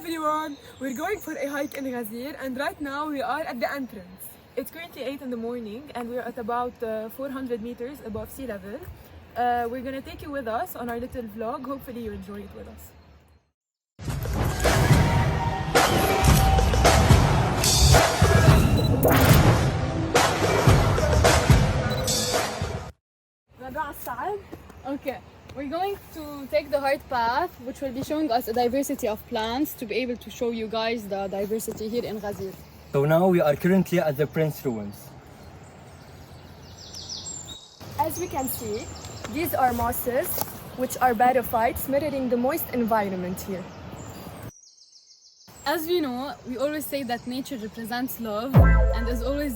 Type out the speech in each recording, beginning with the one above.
everyone! We're going for a hike in Ghazir and right now we are at the entrance. It's currently 8 in the morning and we're at about 400 meters above sea level. We're gonna take you with us on our little vlog. Hopefully you enjoy it with us. Okay, we're going to take the hard path, which will be showing us a diversity of plants to be able to show you guys the diversity here in Ghazir. So now we are currently at the Prince Ruins. As we can see, these are mosses, which are barophytes, mirroring the moist environment here. As we know, we always say that nature represents love and is always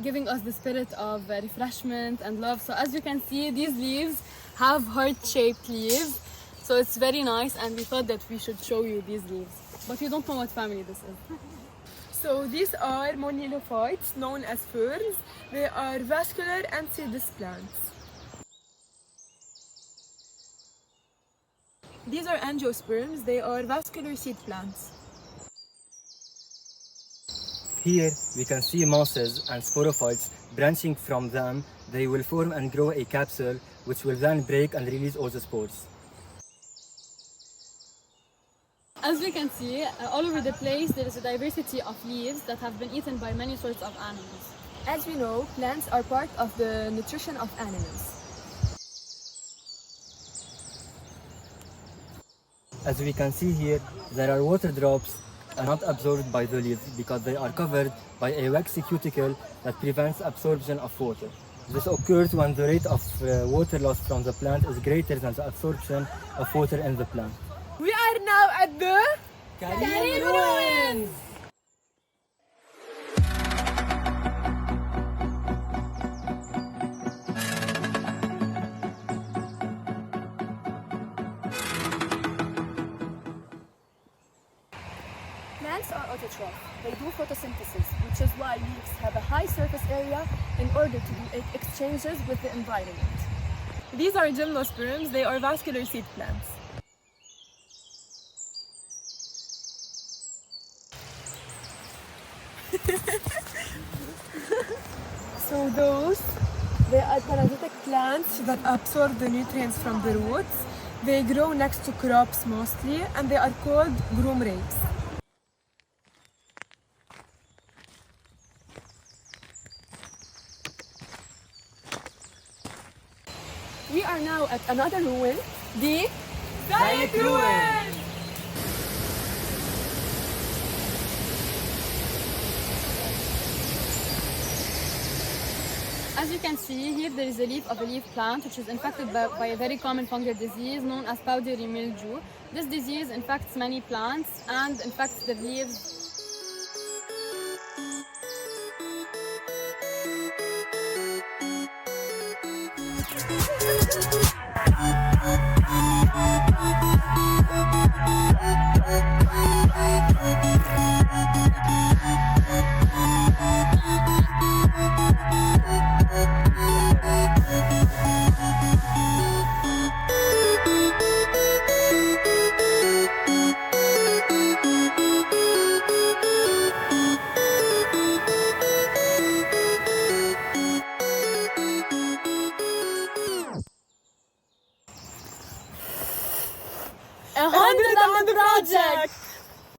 giving us the spirit of refreshment and love. So as you can see, these leaves have heart-shaped leaves. So it's very nice and we thought that we should show you these leaves. But you don't know what family this is. So these are monilophytes, known as ferns. They are vascular and seedless plants. These are angiosperms. They are vascular seed plants. Here we can see mosses and sporophytes branching from them. They will form and grow a capsule which will then break and release all the spores. As we can see, all over the place there is a diversity of leaves that have been eaten by many sorts of animals. As we know, plants are part of the nutrition of animals. As we can see here, there are water drops not absorbed by the leaves because they are covered by a waxy cuticle that prevents absorption of water. This occurs when the rate of water loss from the plant is greater than the absorption of water in the plant. We are now at the Keyrouz! Plants are autotroph. They do photosynthesis, which is why leaves have a high surface area in order to do exchanges with the environment. These are gymnosperms. They are vascular seed plants. So they are parasitic plants that absorb the nutrients from the roots. They grow next to crops mostly, and they are called broom rakes. We are now at another ruin, the Ruin! As you can see, here there is a leaf of a leaf plant which is infected by a very common fungal disease known as powdery mildew. This disease infects many plants and infects the leaves. A 100 on the project!